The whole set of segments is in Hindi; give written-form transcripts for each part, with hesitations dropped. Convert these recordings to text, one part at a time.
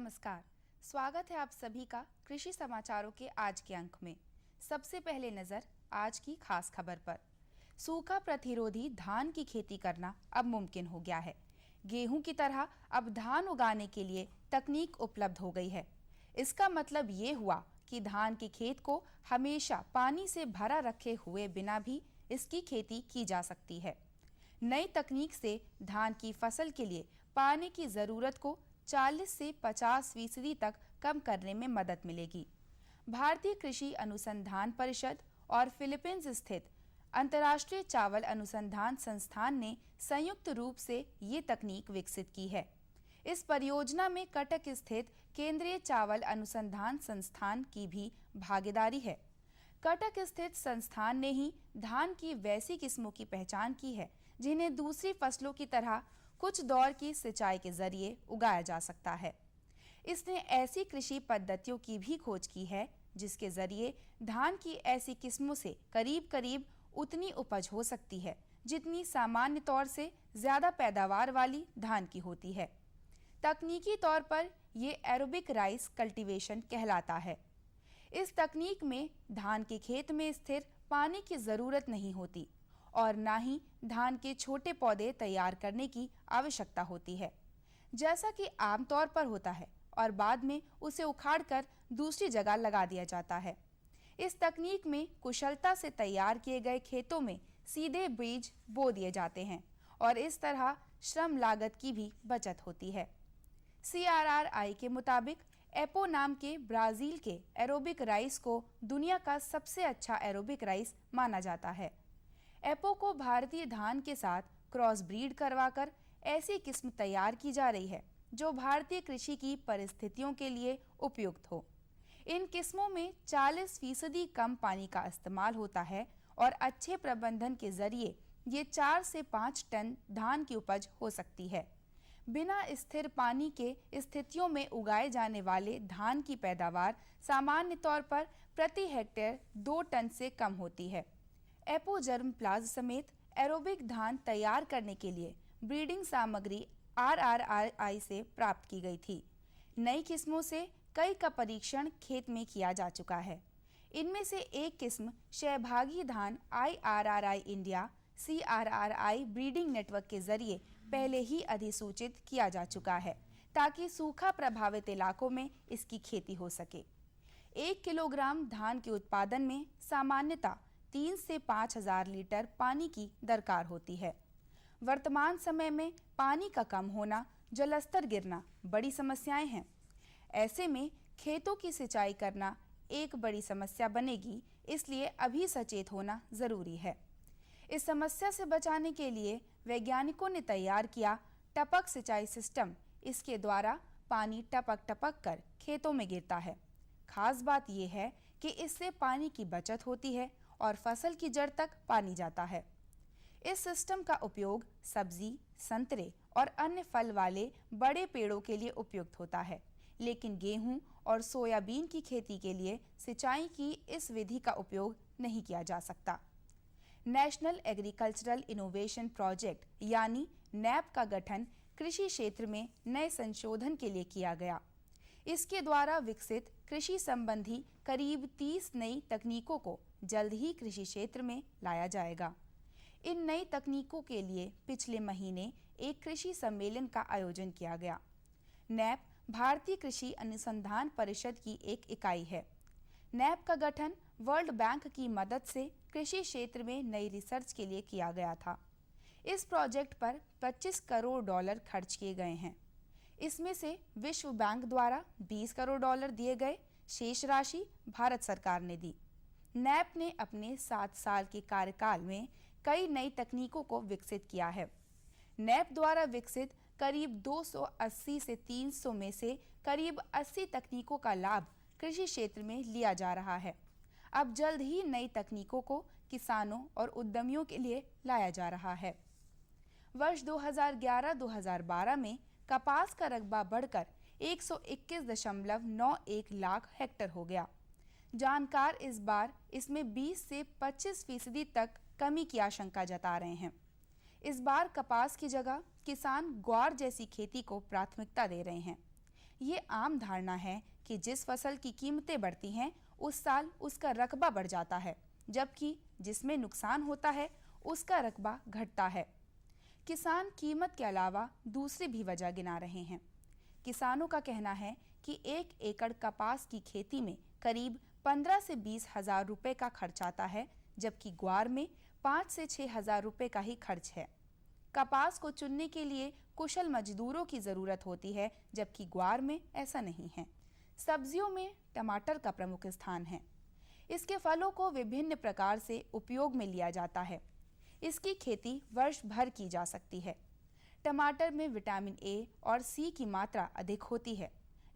नमस्कार। स्वागत है आप सभी का कृषि समाचारों के आज के अंक में। सबसे पहले नजर आज की खास खबर पर। सूखा प्रतिरोधी धान की खेती करना अब मुमकिन हो गया है। गेहूं की तरह अब धान उगाने के लिए तकनीक उपलब्ध हो गई है। इसका मतलब ये हुआ कि धान के खेत को हमेशा पानी से भरा रखे हुए बिना भी इसकी खेती की जा सकती है। नई तकनीक से धान की फसल के लिए पानी की जरूरत को 40 से 50% तक कम करने में मदद मिलेगी। भारतीय कृषि अनुसंधान परिषद और फिलीपींस स्थित अंतर्राष्ट्रीय चावल अनुसंधान संस्थान ने संयुक्त रूप से ये तकनीक विकसित की है। इस परियोजना में कटक स्थित केंद्रीय चावल अनुसंधान संस्थान की भी भागीदारी है। कटक स्थित संस्थान ने ही धान की वैसी किस्मों की पहचान की है जिन्हें दूसरी फसलों की तरह कुछ दौर की सिंचाई के जरिए उगाया जा सकता है। इसने ऐसी कृषि पद्धतियों की भी खोज की है जिसके जरिए धान की ऐसी किस्मों से करीब करीब उतनी उपज हो सकती है जितनी सामान्य तौर से ज्यादा पैदावार वाली धान की होती है। तकनीकी तौर पर यह एरोबिक राइस कल्टीवेशन कहलाता है। इस तकनीक में धान के खेत में स्थिर पानी की जरूरत नहीं होती और ना ही धान के छोटे पौधे तैयार करने की आवश्यकता होती है, जैसा कि आमतौर पर होता है, और बाद में उसे उखाड़कर दूसरी जगह लगा दिया जाता है। इस तकनीक में कुशलता से तैयार किए गए खेतों में सीधे बीज बो दिए जाते हैं और इस तरह श्रम लागत की भी बचत होती है। CRRI के मुताबिक एपो नाम के ब्राजील के एरोबिक राइस को दुनिया का सबसे अच्छा एरोबिक राइस माना जाता है। एपो को भारतीय धान के साथ क्रॉस ब्रीड करवाकर ऐसी किस्म तैयार की जा रही है जो भारतीय कृषि की परिस्थितियों के लिए उपयुक्त हो। इन किस्मों में 40% कम पानी का इस्तेमाल होता है और अच्छे प्रबंधन के जरिए ये 4 से 5 टन धान की उपज हो सकती है। बिना स्थिर पानी के स्थितियों में उगाए जाने वाले धान की पैदावार सामान्य तौर पर प्रति हेक्टेयर 2 टन से कम होती है। एपो जर्मप्लाज्म समेत एरोबिक धान तैयार करने के लिए ब्रीडिंग सामग्री RRI से प्राप्त की गई थी। नई किस्मों से कई का परीक्षण खेत में किया जा चुका है। इनमें से एक किस्म सहभागी धान IRRI India CRRI breeding network के जरिए पहले ही अधिसूचित किया जा चुका है ताकि सूखा प्रभावित इलाकों में इसकी खेती हो सके। 1 किलोग्राम धान के उत्पादन में सामान्यतः 3 से 5,000 लीटर पानी की दरकार होती है। वर्तमान समय में पानी का कम होना, जलस्तर गिरना बड़ी समस्याएं हैं। ऐसे में खेतों की सिंचाई करना एक बड़ी समस्या बनेगी, इसलिए अभी सचेत होना जरूरी है। इस समस्या से बचाने के लिए वैज्ञानिकों ने तैयार किया टपक सिंचाई सिस्टम। इसके द्वारा पानी टपक टपक कर खेतों में गिरता है। खास बात यह है कि इससे पानी की बचत होती है और फसल की जड़ तक पानी जाता है। इस सिस्टम का उपयोग सब्जी, संतरे और अन्य फल वाले बड़े पेड़ों के लिए उपयुक्त होता है, लेकिन गेहूं और सोयाबीन की खेती के लिए सिंचाई की इस विधि का उपयोग नहीं किया जा सकता। नेशनल एग्रीकल्चरल इनोवेशन प्रोजेक्ट यानी NAP का गठन कृषि क्षेत्र में नए संशोधन के लिए किया गया। इसके द्वारा विकसित कृषि संबंधी करीब 30 नई तकनीकों को जल्द ही कृषि क्षेत्र में लाया जाएगा। इन नई तकनीकों के लिए पिछले महीने एक कृषि सम्मेलन का आयोजन किया गया। NAP भारतीय कृषि अनुसंधान परिषद की एक इकाई है। NAP का गठन वर्ल्ड बैंक की मदद से कृषि क्षेत्र में नई रिसर्च के लिए किया गया था। इस प्रोजेक्ट पर $25 करोड़ खर्च किए गए हैं। इसमें से विश्व बैंक द्वारा $20 करोड़ दिए गए, शेष राशि भारत सरकार ने दी। NAP ने अपने 7 साल के कार्यकाल में कई नई तकनीकों को विकसित किया है। NAP द्वारा विकसित करीब 280 से 300 में से करीब 80 तकनीकों का लाभ कृषि क्षेत्र में लिया जा रहा है। अब जल्द ही नई तकनीकों को किसानों और उद्यमियों के लिए लाया जा रहा है। वर्ष 2011-2012 में कपास का रकबा बढ़कर 121.91 लाख हेक्टेयर हो गया। जानकार इस बार इसमें 20 से 25% तक कमी की आशंका जता रहे हैं। इस बार कपास की जगह किसान ग्वार जैसी खेती को प्राथमिकता दे रहे हैं। ये आम धारणा है कि जिस फसल की कीमतें बढ़ती हैं उस साल उसका रकबा बढ़ जाता है, जबकि जिसमें नुकसान होता है उसका रकबा घटता है। किसान कीमत के अलावा दूसरी भी वजह गिना रहे हैं। किसानों का कहना है कि 1 एकड़ कपास की खेती में करीब 15 से 20 हजार रुपए का खर्च आता है, जबकि ग्वार में 5 से 6 हजार रुपए का ही खर्च है। कपास को चुनने के लिए कुशल मजदूरों की जरूरत होती है, जबकि ग्वार में ऐसा नहीं है। सब्जियों में टमाटर का प्रमुख स्थान है। इसके फलों को विभिन्न प्रकार से उपयोग में लिया जाता है। इसकी खेती वर्ष भर की जा सकती है। टमाटर में विटामिन ए और सी की मात्रा अधिक होती है।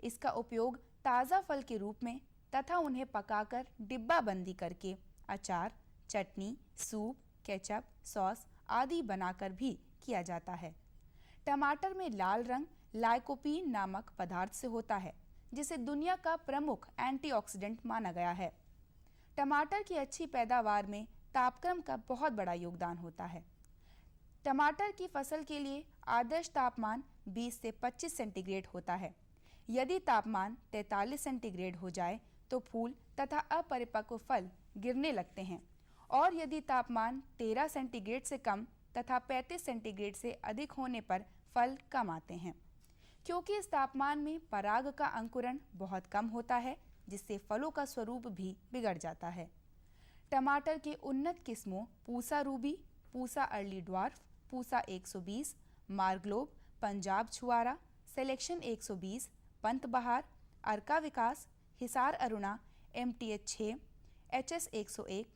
इसका उपयोग ताज़ा फल के रूप में तथा उन्हें पकाकर डिब्बा बंदी करके अचार, चटनी, सूप, केचप, सॉस आदि बनाकर भी किया जाता है। टमाटर में लाल रंग लाइकोपीन नामक पदार्थ से होता है, जिसे दुनिया का प्रमुख एंटीऑक्सीडेंट माना गया है। टमाटर की अच्छी पैदावार में तापक्रम का बहुत बड़ा योगदान होता है। टमाटर की फसल के लिए आदर्श तापमान 20 से 25 सेंटीग्रेड होता है। यदि तापमान 43 सेंटीग्रेड हो जाए तो फूल तथा अपरिपक्व फल गिरने लगते हैं, और यदि तापमान 13 सेंटीग्रेड से कम तथा 35 सेंटीग्रेड से अधिक होने पर फल कम आते हैं। क्योंकि इस तापमान में पराग का अंकुरण बहुत कम होता है, जिससे फलों का स्वरूप भी बिगड़ जाता है। टमाटर के उन्नत किस्मों Pusa Ruby, Pusa early dwarf, Pusa 120, Marglobe, Punjab Chhuhara, selection 120, Pant Bahar, Arka Vikas, Hisar Aruna, MTH 6, HS 101,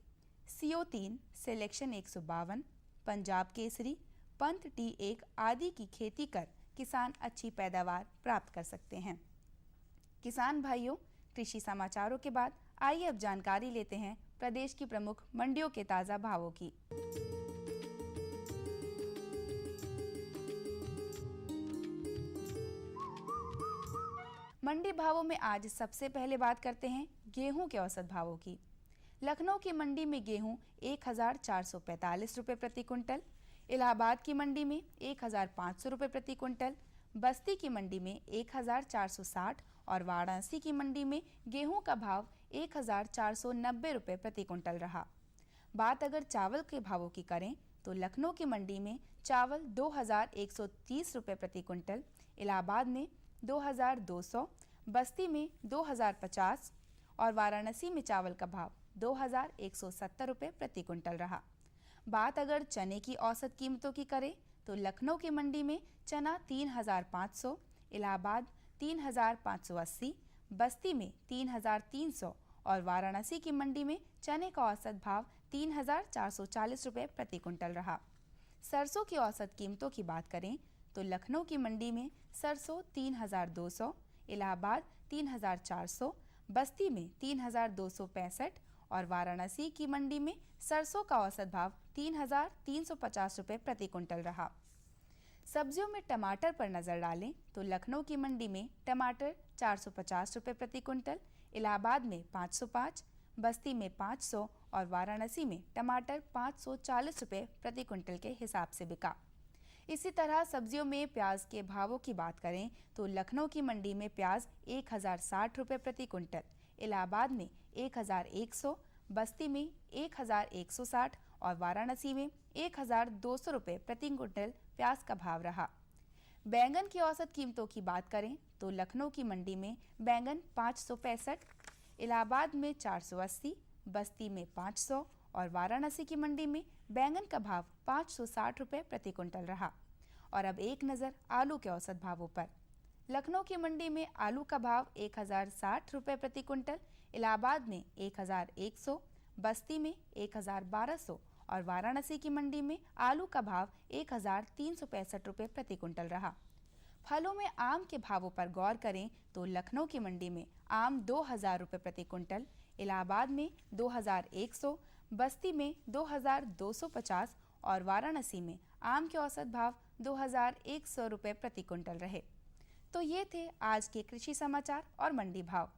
CO 3, selection 152, Punjab Kesari, Pant T1 आदि की खेती कर किसान अच्छी पैदावार प्राप्त कर सकते हैं। किसान भाइयों, कृषि समाचारों के बाद आइए अब जानकारी लेते हैं प्रदेश की प्रमुख मंडियों के ताज़ा भावों की। मंडी भावों में आज सबसे पहले बात करते हैं गेहूं के औसत भावों की। लखनऊ की मंडी में गेहूं 1445 रुपये प्रति क्विंटल, इलाहाबाद की मंडी में 1500 रुपये प्रति क्विंटल, बस्ती की मंडी में 1460 और वाराणसी की मंडी में गेहूं का भाव 1490 रुपये प्रति क्विंटल रहा। बात अगर चावल के भावों की करें तो लखनऊ की मंडी में चावल 2130 रुपये प्रति क्विंटल, इलाहाबाद में 2200, बस्ती में 2050 और वाराणसी में चावल का भाव 2170 रुपये प्रति क्विंटल रहा। बात अगर चने की औसत कीमतों की करें तो लखनऊ की मंडी में चना 3500, इलाहाबाद 3580, बस्ती में 3300 और वाराणसी की मंडी में चने का औसत भाव 3440 रुपये प्रति क्विंटल रहा। सरसों की औसत कीमतों की बात करें तो लखनऊ की मंडी में सरसों 3200, इलाहाबाद 3400, बस्ती में 3265 और वाराणसी की मंडी में सरसों का औसत भाव 3350 रुपये प्रति क्विंटल रहा। सब्जियों में टमाटर पर नजर डालें तो लखनऊ की मंडी में टमाटर 450 रुपये प्रति क्विंटल, इलाहाबाद में 505, बस्ती में 500 और वाराणसी में टमाटर 540 रुपये प्रति क्विंटल के हिसाब से बिका। इसी तरह सब्जियों में प्याज के भावों की बात करें तो लखनऊ की मंडी में प्याज 1060 रुपये प्रति क्विंटल, इलाहाबाद में 1100, बस्ती में 1160 और वाराणसी में 1200 रुपये प्रति क्विंटल प्याज का भाव रहा। बैंगन की औसत कीमतों की बात करें तो लखनऊ की मंडी में बैंगन 565, इलाहाबाद में 480, बस्ती में 500 और वाराणसी की मंडी में बैंगन का भाव 560 रुपये प्रति क्विंटल रहा। और अब एक नज़र आलू के औसत भावों पर। लखनऊ की मंडी में आलू का भाव 1060 रुपये प्रति क्विंटल, इलाहाबाद में 1100, बस्ती में 1200 और वाराणसी की मंडी में आलू का भाव 1365 रुपये प्रति क्विंटल रहा। फलों में आम के भावों पर गौर करें तो लखनऊ की मंडी में आम 2000 रुपये प्रति क्विंटल, इलाहाबाद में 2100, बस्ती में 2250 और वाराणसी में आम के औसत भाव 2100 रुपये प्रति क्विंटल रहे। तो ये थे आज के कृषि समाचार और मंडी भाव।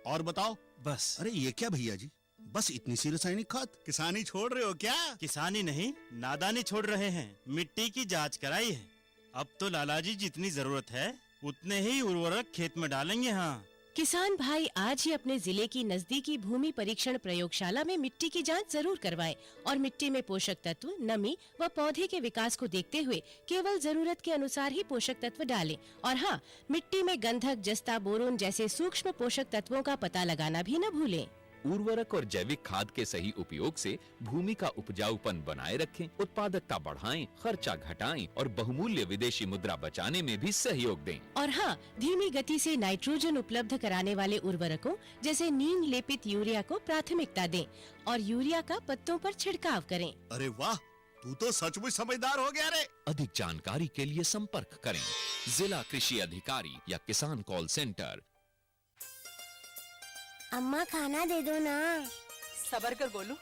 और बताओ। बस। अरे ये क्या भैया जी, बस इतनी सी रासायनिक खाद? किसानी छोड़ रहे हो क्या? किसानी नहीं, नादानी छोड़ रहे हैं। मिट्टी की जांच कराई है। अब तो लाला जी जितनी जरूरत है उतने ही उर्वरक खेत में डालेंगे। हाँ, किसान भाई आज ही अपने जिले की नजदीकी भूमि परीक्षण प्रयोगशाला में मिट्टी की जांच जरूर करवाएं और मिट्टी में पोषक तत्व, नमी व पौधे के विकास को देखते हुए केवल जरूरत के अनुसार ही पोषक तत्व डालें। और हाँ, मिट्टी में गंधक, जस्ता, बोरोन जैसे सूक्ष्म पोषक तत्वों का पता लगाना भी न भूलें। उर्वरक और जैविक खाद के सही उपयोग से भूमि का उपजाऊपन बनाए रखें, उत्पादकता बढ़ाएं, खर्चा घटाएं और बहुमूल्य विदेशी मुद्रा बचाने में भी सहयोग दें। और हाँ, धीमी गति से नाइट्रोजन उपलब्ध कराने वाले उर्वरकों जैसे नीम लेपित यूरिया को प्राथमिकता दें और यूरिया का पत्तों पर छिड़काव करें। अरे वाह, तू तो सचमुच समझदार हो गया रे। अधिक जानकारी के लिए संपर्क करें जिला कृषि अधिकारी या किसान कॉल सेंटर। अम्मा खाना दे दो ना। सबर कर गोलू,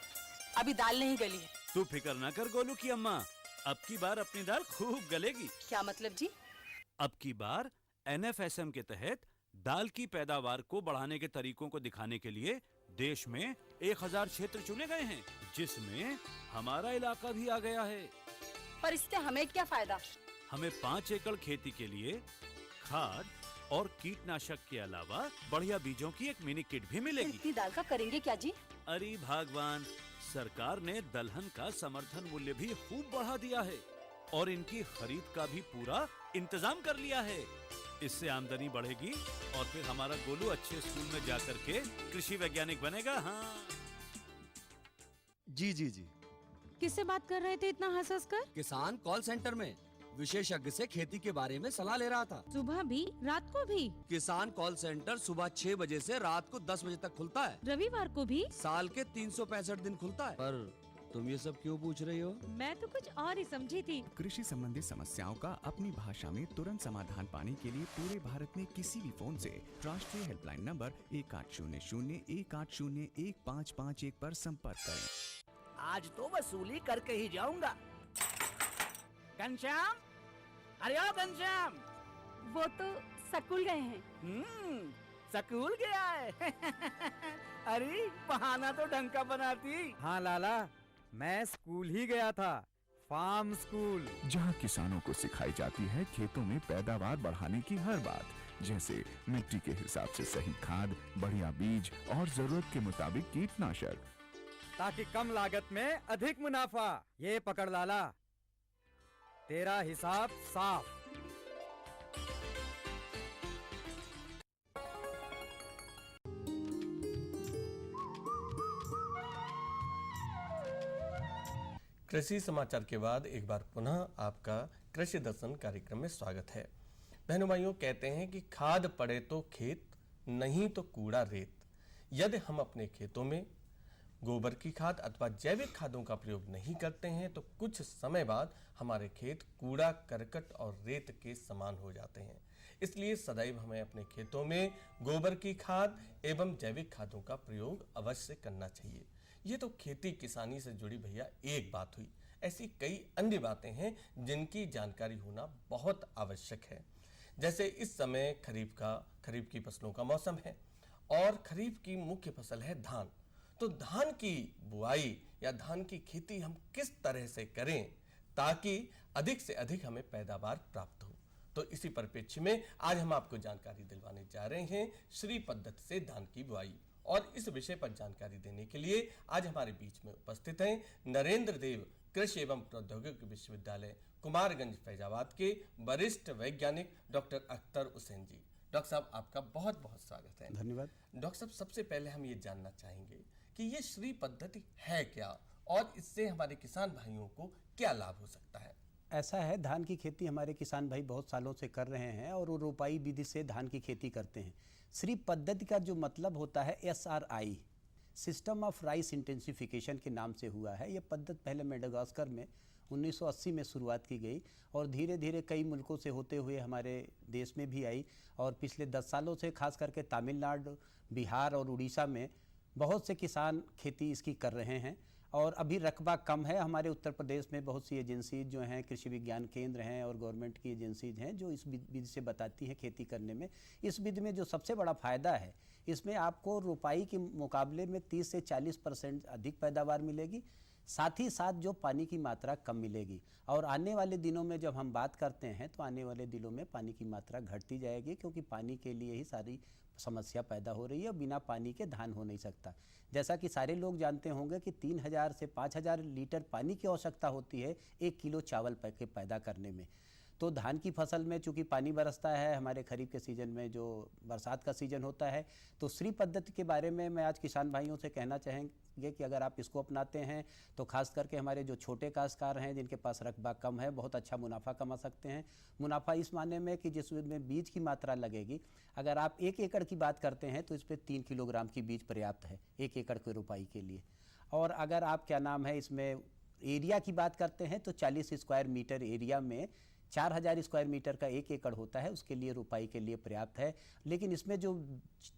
अभी दाल नहीं गली है। तू फिक्र ना कर गोलू की अम्मा, अब की बार अपनी दाल खूब गलेगी। क्या मतलब जी? अब की बार NFSM के तहत दाल की पैदावार को बढ़ाने के तरीकों को दिखाने के लिए देश में 1000 क्षेत्र चुने गए हैं, जिसमें हमारा इलाका भी आ गया है। पर इससे हमें क्या फायदा? हमें 5 एकड़ खेती के लिए खाद और कीटनाशक के अलावा बढ़िया बीजों की एक मिनी किट भी मिलेगी। इतनी दाल का करेंगे क्या जी? अरे भगवान, सरकार ने दलहन का समर्थन मूल्य भी खूब बढ़ा दिया है और इनकी खरीद का भी पूरा इंतजाम कर लिया है। इससे आमदनी बढ़ेगी और फिर हमारा गोलू अच्छे स्कूल में जाकर के कृषि वैज्ञानिक बनेगा। हाँ जी जी जी। किससे बात कर रहे थे इतना हंस हंस कर? किसान कॉल सेंटर में विशेषज्ञ से खेती के बारे में सलाह ले रहा था। सुबह भी रात को भी? किसान कॉल सेंटर सुबह 6 बजे से रात को 10 बजे तक खुलता है। रविवार को भी? साल के 365 दिन खुलता है। पर तुम ये सब क्यों पूछ रही हो? मैं तो कुछ और ही समझी थी। कृषि संबंधी समस्याओं का अपनी भाषा में तुरंत समाधान पाने के लिए पूरे भारत में किसी भी फोन से राष्ट्रीय हेल्पलाइन नंबर 1800-180-1551 पर संपर्क करें। आज तो वसूली करके ही जाऊंगा। घनश्याम, अरे ओ घनश्याम। वो तो स्कूल गए हैं। स्कूल गया है। अरे बहाना तो ढंग का बनाती। हाँ लाला, मैं स्कूल ही गया था, फार्म स्कूल, जहाँ किसानों को सिखाई जाती है खेतों में पैदावार बढ़ाने की हर बात, जैसे मिट्टी के हिसाब से सही खाद, बढ़िया बीज और जरूरत के मुताबिक कीटनाशक, ताकि कम लागत में अधिक मुनाफा। ये पकड़ लाला, तेरा हिसाब साफ। कृषि समाचार के बाद एक बार पुनः आपका कृषि दर्शन कार्यक्रम में स्वागत है। बहनों भाइयों, कहते हैं कि खाद पड़े तो खेत, नहीं तो कूड़ा रेत। यदि हम अपने खेतों में गोबर की खाद अथवा जैविक खादों का प्रयोग नहीं करते हैं तो कुछ समय बाद हमारे खेत कूड़ा करकट और रेत के समान हो जाते हैं। इसलिए सदैव हमें अपने खेतों में गोबर की खाद एवं जैविक खादों का प्रयोग अवश्य करना चाहिए। ये तो खेती किसानी से जुड़ी भैया एक बात हुई। ऐसी कई अन्य बातें हैं जिनकी जानकारी होना बहुत आवश्यक है। जैसे इस समय खरीफ की फसलों का मौसम है और खरीफ की मुख्य फसल है धान। तो धान की बुआई या धान की खेती हम किस तरह से करें ताकि अधिक से अधिक हमें पैदावार प्राप्त हो। तो इसी परिप्रेक्ष्य में आज हम आपको जानकारी दिलवाने जा रहे हैं श्री पद्धति से धान की बुआई। और इस विषय पर जानकारी देने के लिए आज हमारे बीच में उपस्थित हैं नरेंद्र देव कृषि एवं प्रौद्योगिकी विश्वविद्यालय कुमारगंज फैजाबाद के वरिष्ठ वैज्ञानिक डॉक्टर अख्तर हुसैन जी। डॉक्टर साहब, आपका बहुत बहुत स्वागत है। धन्यवाद। डॉक्टर साहब, सबसे पहले हम ये जानना चाहेंगे कि ये श्री पद्धति है क्या और इससे हमारे किसान भाइयों को क्या लाभ हो सकता है? ऐसा है, धान की खेती हमारे किसान भाई बहुत सालों से कर रहे हैं और वो रोपाई विधि से धान की खेती करते हैं। श्री पद्धति का जो मतलब होता है SRI, system of rice intensification के नाम से हुआ है। ये पद्धति पहले मेडागास्कर में 1980 में शुरुआत की गई और धीरे धीरे कई मुल्कों से होते हुए हमारे देश में भी आई और पिछले 10 सालों से खास करके तमिलनाडु, बिहार और उड़ीसा में बहुत से किसान खेती इसकी कर रहे हैं। और अभी रकबा कम है। हमारे उत्तर प्रदेश में बहुत सी एजेंसी जो हैं, कृषि विज्ञान केंद्र हैं और गवर्नमेंट की एजेंसीज हैं जो इस विधि से बताती हैं खेती करने में। इस विधि में जो सबसे बड़ा फ़ायदा है, इसमें आपको रुपाई के मुकाबले में 30 से 40% अधिक पैदावार मिलेगी। साथ ही साथ जो पानी की मात्रा कम मिलेगी। और आने वाले दिनों में जब हम बात करते हैं तो आने वाले दिनों में पानी की मात्रा घटती जाएगी, क्योंकि पानी के लिए ही सारी समस्या पैदा हो रही है। बिना पानी के धान हो नहीं सकता। जैसा कि सारे लोग जानते होंगे कि 3000 से 5000 लीटर पानी की आवश्यकता होती है 1 किलो चावल के पैदा करने में। तो धान की फसल में चूंकि पानी बरसता है, हमारे खरीफ के सीजन में जो बरसात का सीजन होता है, तो श्री पद्धति के बारे में मैं आज किसान भाइयों से कहना चाहेंगे कि अगर आप इसको अपनाते हैं तो खास करके हमारे जो छोटे काश्तकार हैं जिनके पास रकबा कम है, बहुत अच्छा मुनाफा कमा सकते हैं। मुनाफा इस माने में कि जिसमें बीज की मात्रा लगेगी, अगर आप 1 एकड़ की बात करते हैं तो इस पर 3 किलोग्राम की बीज पर्याप्त है 1 एकड़ की रुपाई के लिए। और अगर आप क्या नाम है इसमें एरिया की बात करते हैं तो 40 स्क्वायर मीटर एरिया में 4000 स्क्वायर मीटर का 1 एकड़ होता है, उसके लिए रुपाई के लिए पर्याप्त है। लेकिन इसमें जो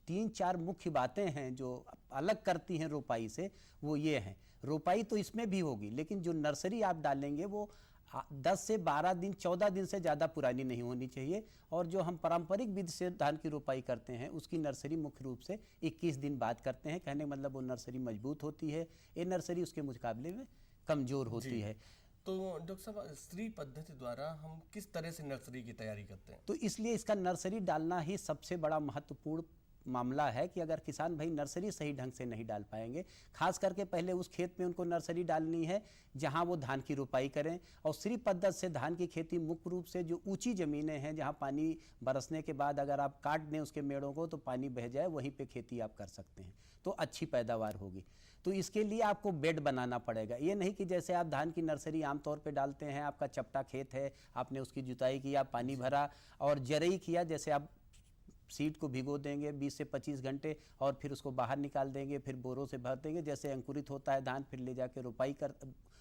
3-4 मुख्य बातें हैं जो अलग करती हैं रुपाई से, वो ये हैं। रुपाई तो इसमें भी होगी, लेकिन जो नर्सरी आप डालेंगे वो 10 से 12 दिन 14 दिन से ज़्यादा पुरानी नहीं होनी चाहिए। और जो हम पारंपरिक विधि से धान की रुपाई करते हैं उसकी नर्सरी मुख्य रूप से 21 दिन बाद करते हैं। कहने का मतलब वो नर्सरी मजबूत होती है, ये नर्सरी उसके मुकाबले में कमज़ोर होती है। तो डॉक्टर साहब, श्री पद्धति द्वारा हम किस तरह से नर्सरी की तैयारी करते हैं? तो इसलिए इसका नर्सरी डालना ही सबसे बड़ा महत्वपूर्ण मामला है कि अगर किसान भाई नर्सरी सही ढंग से नहीं डाल पाएंगे, खास करके पहले उस खेत में उनको नर्सरी डालनी है जहां वो धान की रुपाई करें। और श्री पद्धति से धान की खेती मुख्य रूप से जो ऊंची ज़मीनें हैं जहां पानी बरसने के बाद अगर आप काट दें उसके मेड़ों को तो पानी बह जाए, वहीं पे खेती आप कर सकते हैं, तो अच्छी पैदावार होगी। तो इसके लिए आपको बेड बनाना पड़ेगा। ये नहीं कि जैसे आप धान की नर्सरी आमतौर पे डालते हैं, आपका चपटा खेत है, आपने उसकी जुताई किया, पानी भरा और जरई किया, जैसे आप सीड को भिगो देंगे 20 से 25 घंटे और फिर उसको बाहर निकाल देंगे, फिर बोरों से भर देंगे, जैसे अंकुरित होता है धान, फिर ले जाके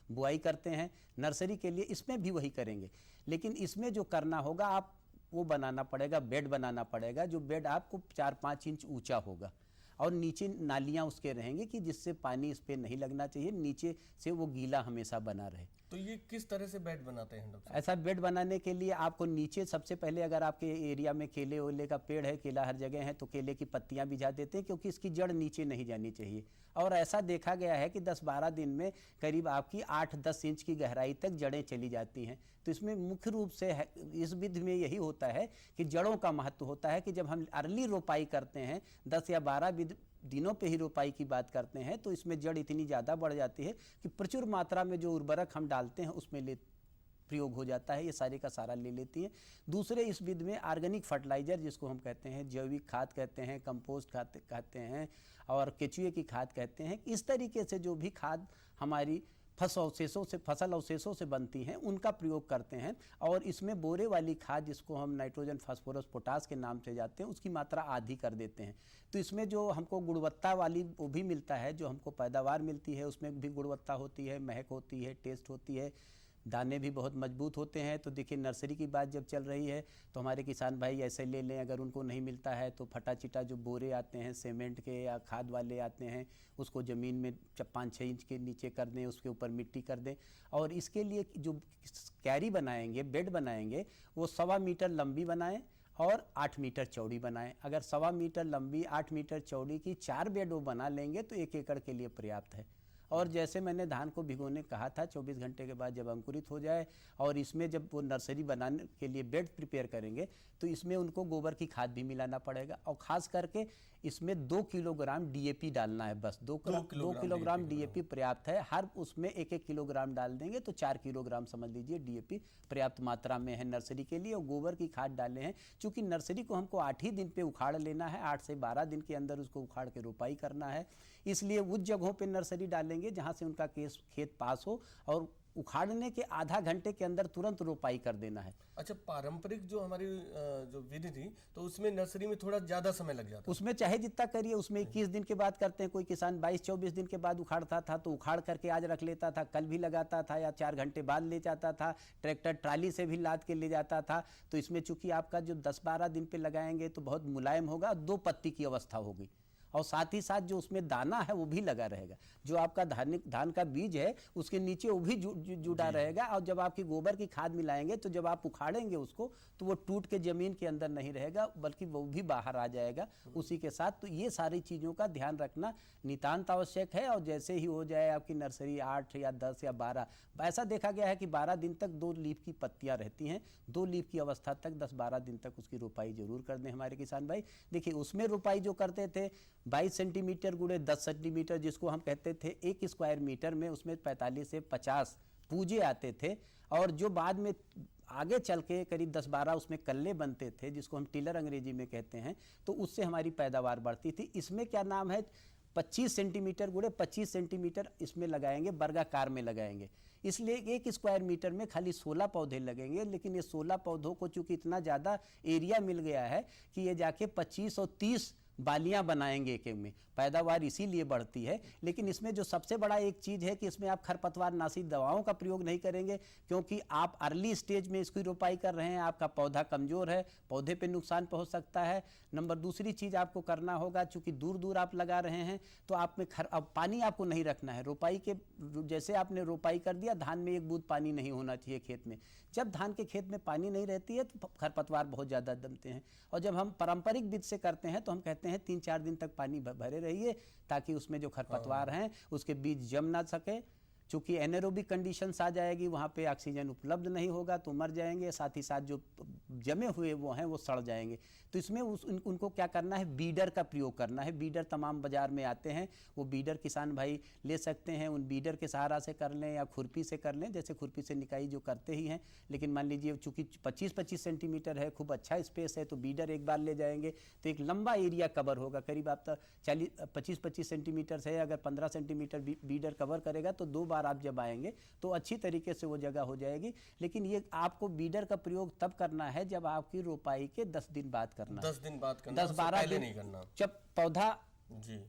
बुआई करते हैं नर्सरी के लिए, इसमें भी वही करेंगे। लेकिन इसमें जो करना होगा, आप वो बनाना पड़ेगा, बेड बनाना पड़ेगा, जो बेड आपको 4-5 इंच ऊंचा होगा और नीचे नालियाँ उसके रहेंगे कि जिससे पानी इस पर नहीं लगना चाहिए, नीचे से वो गीला हमेशा बना रहे। तो ये किस तरह से बेड बनाते हैं डॉक्टर? ऐसा बेड बनाने के लिए आपको नीचे सबसे पहले, अगर आपके एरिया में केले वेले का पेड़ है, केला हर जगह है, तो केले की पत्तियां बिछा देते हैं, क्योंकि इसकी जड़ नीचे नहीं जानी चाहिए। और ऐसा देखा गया है कि 10-12 दिन में करीब आपकी 8-10 इंच की गहराई तक जड़ें चली जाती हैं। तो इसमें मुख्य रूप से इस विधि में यही होता है कि जड़ों का महत्व होता है कि जब हम अर्ली रोपाई करते हैं, 10 या 12 दिनों पे ही रोपाई की बात करते हैं, तो इसमें जड़ इतनी ज़्यादा बढ़ जाती है कि प्रचुर मात्रा में जो उर्वरक हम डालते हैं उसमें प्रयोग हो जाता है, ये सारे का सारा ले लेती हैं। दूसरे इस विधि में ऑर्गेनिक फर्टिलाइजर जिसको हम कहते हैं, जैविक खाद कहते हैं, कंपोस्ट खाद कहते हैं और केचुए की खाद कहते हैं, इस तरीके से जो भी खाद हमारी फसल अवशेषों से बनती हैं उनका प्रयोग करते हैं। और इसमें बोरे वाली खाद जिसको हम नाइट्रोजन फास्फोरस पोटास के नाम से जाते हैं, उसकी मात्रा आधी कर देते हैं। तो इसमें जो हमको गुणवत्ता वाली वो भी मिलता है, जो हमको पैदावार मिलती है उसमें भी गुणवत्ता होती है, महक होती है, टेस्ट होती है, दाने भी बहुत मजबूत होते हैं। तो देखिए नर्सरी की बात जब चल रही है तो हमारे किसान भाई ऐसे ले लें, अगर उनको नहीं मिलता है तो फटा चिटा जो बोरे आते हैं सीमेंट के या खाद वाले आते हैं, उसको ज़मीन में 5-6 इंच के नीचे कर दें, उसके ऊपर मिट्टी कर दें। और इसके लिए जो क्यारी बनाएंगे, बेड बनाएंगे, वो 1.25 मीटर लंबी बनाएं और 8 मीटर चौड़ी बनाएं। अगर 1.25 मीटर लंबी 8 मीटर चौड़ी की 4 बेड वो बना लेंगे तो 1 एकड़ के लिए पर्याप्त है। और जैसे मैंने धान को भिगोने कहा था, 24 घंटे के बाद जब अंकुरित हो जाए और इसमें जब वो नर्सरी बनाने के लिए बेड प्रिपेयर करेंगे तो इसमें उनको गोबर की खाद भी मिलाना पड़ेगा। और ख़ास करके इसमें 2 किलोग्राम DAP डालना है, बस 2 किलोग्राम DAP पर्याप्त है। हर उसमें 1-1 किलोग्राम डाल देंगे तो 4 किलोग्राम समझ लीजिए DAP पर्याप्त मात्रा में है नर्सरी के लिए। और गोबर की खाद डाले हैं, चूँकि नर्सरी को हमको 8 ही दिन पे उखाड़ लेना है, 8 से 12 दिन के अंदर उसको उखाड़ के रोपाई करना है, इसलिए उस जगहों पे नर्सरी डालेंगे जहाँ से उनका खेत पास हो और उखाड़ने के आधा घंटे के अंदर तुरंत रोपाई कर देना है। अच्छा, पारंपरिक जो हमारी जो विधि थी तो उसमें नर्सरी में थोड़ा ज़्यादा समय लग जाता, उसमें चाहे जितना करिए, उसमें 21 दिन के बाद करते हैं, कोई किसान 22-24 दिन के बाद उखाड़ता था तो उखाड़ करके आज रख लेता था, कल भी लगाता था या 4 घंटे बाद ले जाता था, ट्रैक्टर ट्राली से भी लाद के ले जाता था। तो इसमें चूंकि आपका जो 10-12 दिन पे लगाएंगे तो बहुत मुलायम होगा, 2 पत्ती की अवस्था होगी और साथ ही साथ जो उसमें दाना है वो भी लगा रहेगा। जो आपका धान का बीज है उसके नीचे वो भी जुड़ा रहेगा, और जब आपकी गोबर की खाद मिलाएंगे तो जब आप उखाड़ेंगे उसको तो वो टूट के जमीन के अंदर नहीं रहेगा, बल्कि वो भी बाहर आ जाएगा उसी के साथ। तो ये सारी चीज़ों का ध्यान रखना नितांत आवश्यक है। और जैसे ही हो जाए आपकी नर्सरी 8 या 10 या 12, ऐसा देखा गया है कि 12 दिन तक 2 लीफ की पत्तियां रहती हैं, 2 लीफ की अवस्था तक 10-12 दिन तक उसकी रोपाई जरूर कर दें हमारे किसान भाई। देखिए उसमें रोपाई जो करते थे 22 सेंटीमीटर गुणे 10 सेंटीमीटर, जिसको हम कहते थे 1 स्क्वायर मीटर में, उसमें 45 से 50 पूजे आते थे। और जो बाद में आगे चल के करीब 10-12 उसमें कल्ले बनते थे, जिसको हम टिलर अंग्रेजी में कहते हैं, तो उससे हमारी पैदावार बढ़ती थी। इसमें क्या नाम है 25 सेंटीमीटर गुणे 25 सेंटीमीटर इसमें लगाएंगे, वर्गाकार में लगाएंगे, इसलिए 1 स्क्वायर मीटर में खाली 16 पौधे लगेंगे। लेकिन ये 16 पौधों को चूंकि इतना ज़्यादा एरिया मिल गया है कि ये जाके 25 और 30 बालियां बनाएंगे एक में, पैदावार इसीलिए बढ़ती है। लेकिन इसमें जो सबसे बड़ा एक चीज़ है कि इसमें आप खरपतवार नाशी दवाओं का प्रयोग नहीं करेंगे, क्योंकि आप अर्ली स्टेज में इसकी रोपाई कर रहे हैं, आपका पौधा कमज़ोर है, पौधे पे नुकसान पहुंच सकता है। नंबर दूसरी चीज़ आपको करना होगा, चूँकि दूर दूर आप लगा रहे हैं तो आप में अब पानी आपको नहीं रखना है। रोपाई के जैसे आपने रोपाई कर दिया, धान में 1 बूंद पानी नहीं होना चाहिए खेत में। जब धान के खेत में पानी नहीं रहती है तो खरपतवार बहुत ज़्यादा दमते हैं। और जब हम पारंपरिक विधि से करते हैं तो हम कहते हैं 3-4 दिन तक पानी भरे रहिए, ताकि उसमें जो खरपतवार हैं उसके बीज जम ना सके। चूँकि एनारोबिक कंडीशंस आ जाएगी, वहाँ पे ऑक्सीजन उपलब्ध नहीं होगा तो मर जाएंगे, साथ ही साथ जो जमे हुए वो हैं वो सड़ जाएंगे। तो इसमें उनको क्या करना है, बीडर का प्रयोग करना है। बीडर तमाम बाजार में आते हैं, वो बीडर किसान भाई ले सकते हैं। उन बीडर के सहारा से कर लें या खुरपी से कर लें, जैसे खुरपी से निकाई जो करते ही हैं। लेकिन मान लीजिए चूँकि 25-25 सेंटीमीटर है, खूब अच्छा स्पेस है, तो बीडर एक बार ले जाएंगे तो एक लंबा एरिया कवर होगा। करीब आप 25-25 सेंटीमीटर से अगर 15 सेंटीमीटर बीडर कवर करेगा तो 2 बार आप जब आएंगे तो अच्छी तरीके से वो जगह हो जाएगी। लेकिन ये आपको बीडर का प्रयोग तब करना है जब आपकी रोपाई के 10 दिन बाद करना। 10 दिन बाद करना, 10-12 दिन नहीं करना। जब पौधा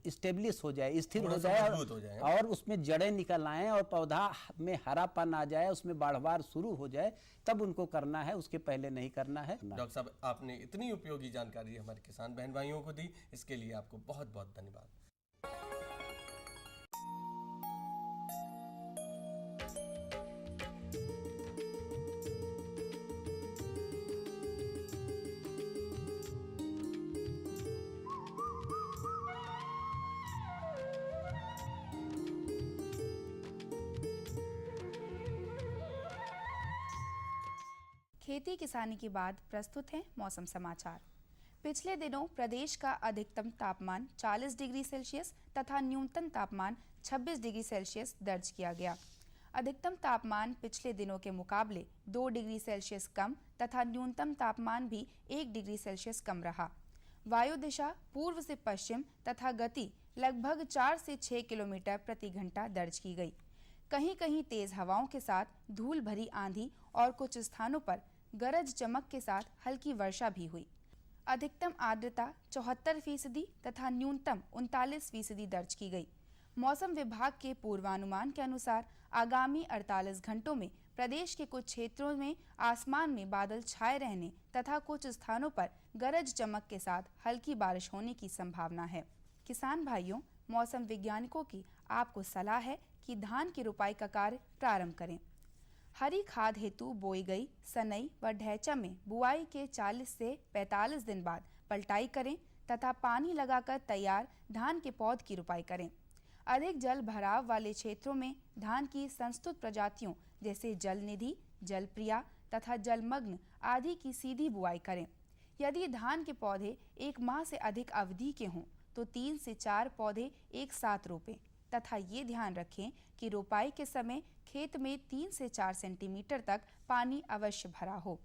स्टेब्लिश हो जाए, स्थिर हो जाए और उसमें जड़ें निकल आए और पौधा में हरापन आ जाए, उसमें बाढ़वार शुरू हो जाए, तब उनको करना है, उसके पहले नहीं करना है। डॉक्टर साहब, आपने इतनी उपयोगी जानकारी हमारे किसान बहन भाइयों को दी, इसके लिए आपको बहुत बहुत धन्यवाद। खेती किसानी के बाद प्रस्तुत हैं मौसम समाचार। पिछले दिनों प्रदेश का अधिकतम तापमान 40 डिग्री सेल्सियस तथा न्यूनतम तापमान 26 डिग्री सेल्सियस दर्ज किया गया। अधिकतम तापमान पिछले दिनों के मुकाबले 2 डिग्री सेल्सियस कम तथा न्यूनतम तापमान भी 1 डिग्री सेल्सियस कम रहा। वायु दिशा पूर्व से पश्चिम तथा गति लगभग 4 से 6 किलोमीटर प्रति घंटा दर्ज की गई। कहीं कहीं तेज हवाओं के साथ धूल भरी आंधी और कुछ स्थानों पर गरज चमक के साथ हल्की वर्षा भी हुई। अधिकतम आर्द्रता 74% तथा न्यूनतम 39% दर्ज की गई। मौसम विभाग के पूर्वानुमान के अनुसार आगामी 48 घंटों में प्रदेश के कुछ क्षेत्रों में आसमान में बादल छाए रहने तथा कुछ स्थानों पर गरज चमक के साथ हल्की बारिश होने की संभावना है। किसान भाइयों, मौसम वैज्ञानिकों की आपको सलाह है कि धान की रोपाई का कार्य प्रारंभ करें। हरी खाद हेतु बोई गई सनई व ढैचा में बुआई के 40 से 45 दिन बाद पलटाई करें तथा पानी लगाकर तैयार धान के पौध की रोपाई करें। अधिक जल भराव वाले क्षेत्रों में धान की संस्तुत प्रजातियों जैसे जलनिधि, जलप्रिया तथा जलमग्न आदि की सीधी बुआई करें। यदि धान के पौधे 1 माह से अधिक अवधि के हों तो 3 से 4 पौधे एक साथ रोपें तथा ये ध्यान रखें कि रोपाई के समय खेत में 3 से 4 सेंटीमीटर तक पानी अवश्य भरा हो।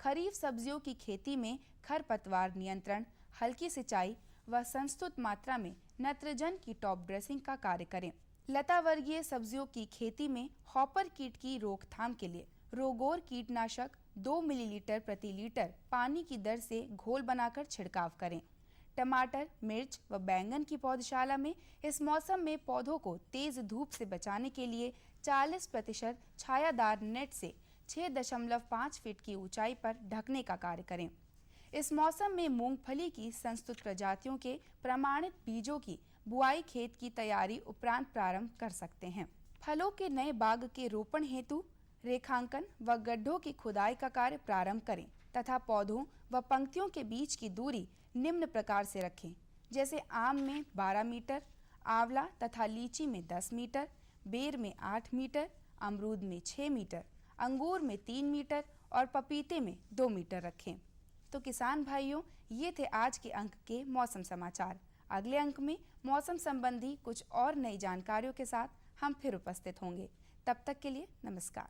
खरीफ सब्जियों की खेती में खरपतवार नियंत्रण, हल्की सिंचाई व संस्तुत मात्रा में नाइट्रोजन की टॉप ड्रेसिंग का कार्य करें। लता वर्गीय सब्जियों की खेती में हॉपर कीट की रोकथाम के लिए रोगोर कीटनाशक 2 मिलीलीटर प्रति लीटर पानी की दर से घोल बनाकर छिड़काव करें। टमाटर, मिर्च व बैंगन की पौधशाला में इस मौसम में पौधों को तेज धूप से बचाने के लिए 40% छायादार नेट से 6.5 फीट की ऊंचाई पर ढकने का कार्य करें। इस मौसम में मूंगफली की संस्तुत प्रजातियों के प्रमाणित बीजों की बुआई खेत की तैयारी उपरांत प्रारंभ कर सकते हैं। फलों के नए बाग के रोपण हेतु रेखांकन व गड्ढों की खुदाई का कार्य प्रारंभ करें तथा पौधों व पंक्तियों के बीच की दूरी निम्न प्रकार से रखें, जैसे आम में 12 मीटर, आंवला तथा लीची में 10 मीटर, बेर में 8 मीटर, अमरूद में 6 मीटर, अंगूर में 3 मीटर और पपीते में 2 मीटर रखें। तो किसान भाइयों, ये थे आज के अंक के मौसम समाचार। अगले अंक में मौसम संबंधी कुछ और नई जानकारियों के साथ हम फिर उपस्थित होंगे। तब तक के लिए नमस्कार।